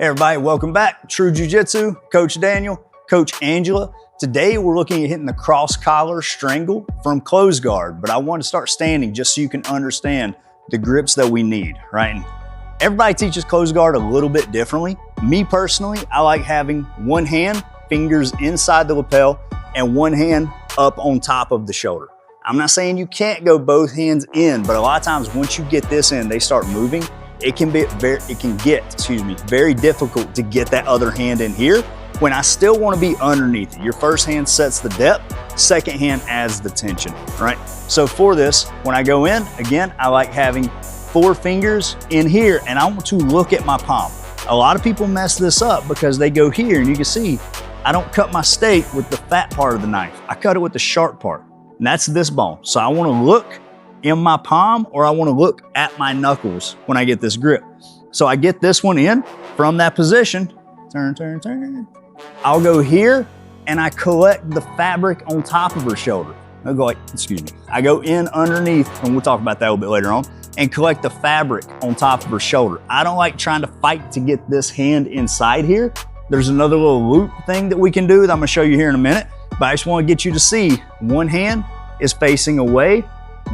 Hey everybody, welcome back. True Jiu-Jitsu, Coach Daniel, Coach Angela. Today we're looking at hitting the cross collar strangle from close guard, but I want to start standing just so you can understand the grips that we need, right? And everybody teaches close guard a little bit differently. Me personally, I like having one hand, fingers inside the lapel, and one hand up on top of the shoulder. I'm not saying you can't go both hands in, but a lot of times once you get this in, they start moving. It can get very difficult to get that other hand in here when I still want to be underneath it. Your first hand sets the depth, second hand adds the tension, right? So for this, when I go in, again, I like having 4 fingers in here and I want to look at my palm. A lot of people mess this up because they go here and you can see, I don't cut my steak with the fat part of the knife. I cut it with the sharp part, and that's this bone. So I want to look in my palm or I want to look at my knuckles when I get this grip. So I get this one in from that position, turn. I'll go here and I collect the fabric on top of her shoulder. I'll go I go in underneath, and we'll talk about that a little bit later on, and collect the fabric on top of her shoulder. I don't like trying to fight to get this hand inside here. There's another little loop thing that we can do that I'm gonna show you here in a minute, but I just wanna get you to see one hand is facing away,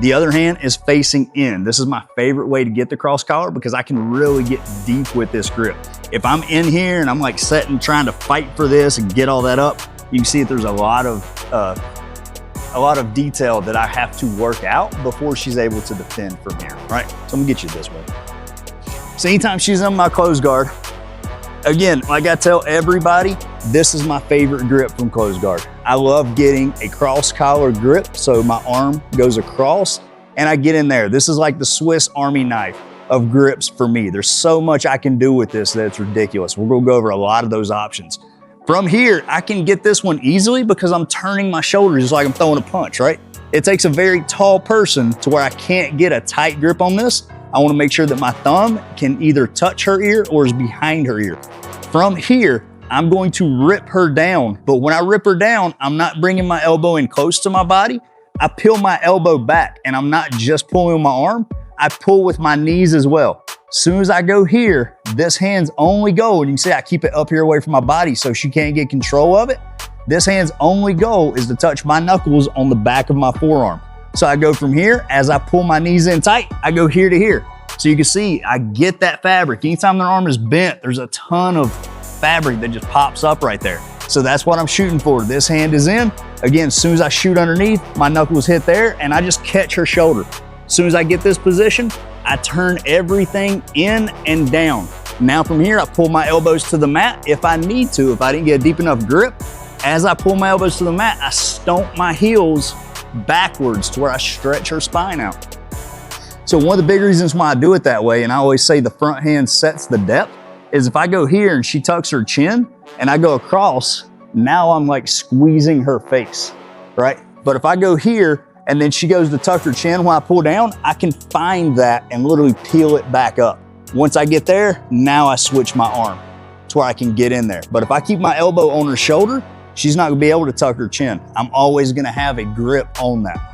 the other hand is facing in. This is my favorite way to get the cross collar because I can really get deep with this grip. If I'm in here and I'm like sitting, trying to fight for this and get all that up, you can see that there's a lot of detail that I have to work out before she's able to defend from here, right? So I'm gonna get you this way. So anytime she's in my close guard, again, like I tell everybody, this is my favorite grip from close guard. I love getting a cross collar grip so my arm goes across and I get in there. This is like the Swiss Army knife of grips for me. There's so much I can do with this that it's ridiculous. We're gonna go over a lot of those options. From here, I can get this one easily because I'm turning my shoulders just like I'm throwing a punch, right? It takes a very tall person to where I can't get a tight grip on this. I wanna make sure that my thumb can either touch her ear or is behind her ear. From here, I'm going to rip her down, but when I rip her down, I'm not bringing my elbow in close to my body. I peel my elbow back, and I'm not just pulling with my arm, I pull with my knees as well. As soon as I go here, this hand's only goal, and you can see I keep it up here away from my body so she can't get control of it. This hand's only goal is to touch my knuckles on the back of my forearm. So I go from here, as I pull my knees in tight, I go here to here. So you can see, I get that fabric. Anytime their arm is bent, there's a ton of fabric that just pops up right there. So that's what I'm shooting for. This hand is in. Again, as soon as I shoot underneath, my knuckles hit there and I just catch her shoulder. As soon as I get this position, I turn everything in and down. Now from here, I pull my elbows to the mat if I need to. If I didn't get a deep enough grip, as I pull my elbows to the mat, I stomp my heels backwards to where I stretch her spine out. So one of the big reasons why I do it that way, and I always say the front hand sets the depth, is if I go here and she tucks her chin and I go across, now I'm like squeezing her face, right? But if I go here and then she goes to tuck her chin when I pull down, I can find that and literally peel it back up. Once I get there, now I switch my arm to where I can get in there. But if I keep my elbow on her shoulder, she's not gonna be able to tuck her chin. I'm always gonna have a grip on that.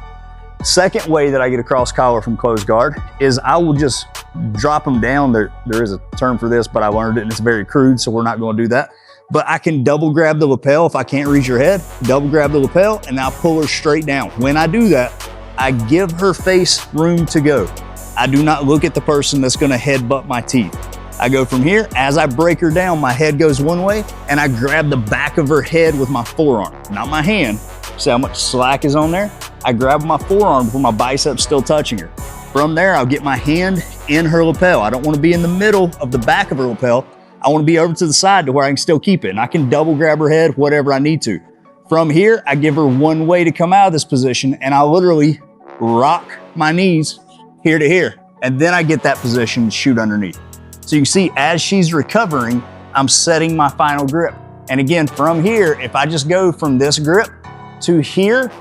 Second way that I get a cross collar from close guard is I will just drop them down. There is a term for this, but I learned it and it's very crude, so we're not gonna do that. But I can double grab the lapel if I can't reach her head, double grab the lapel, and now pull her straight down. When I do that, I give her face room to go. I do not look at the person that's gonna headbutt my teeth. I go from here, as I break her down, my head goes one way, and I grab the back of her head with my forearm, not my hand. See how much slack is on there? I grab my forearm with my biceps still touching her. From there, I'll get my hand in her lapel. I don't want to be in the middle of the back of her lapel. I want to be over to the side to where I can still keep it. And I can double grab her head, whatever I need to. From here, I give her one way to come out of this position, and I literally rock my knees here to here. And then I get that position and shoot underneath. So you can see as she's recovering, I'm setting my final grip. And again, from here, if I just go from this grip to here,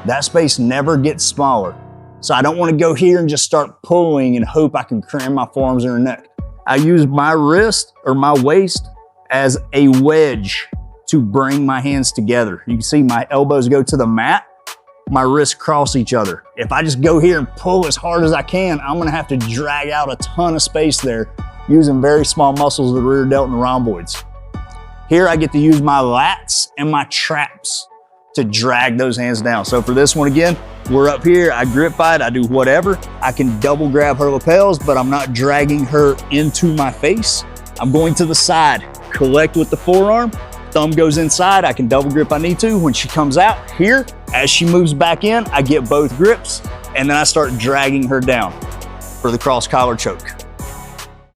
that space never gets smaller. So I don't want to go here and just start pulling and hope I can cram my forearms in her neck. I use my wrist or my waist as a wedge to bring my hands together. You can see my elbows go to the mat, my wrists cross each other. If I just go here and pull as hard as I can, I'm gonna have to drag out a ton of space there using very small muscles of the rear delt and the rhomboids. Here I get to use my lats and my traps to drag those hands down. So for this one again, we're up here, I grip fight, I do whatever. I can double grab her lapels, but I'm not dragging her into my face. I'm going to the side, collect with the forearm, thumb goes inside, I can double grip if I need to. When she comes out here, as she moves back in, I get both grips, and then I start dragging her down for the cross collar choke.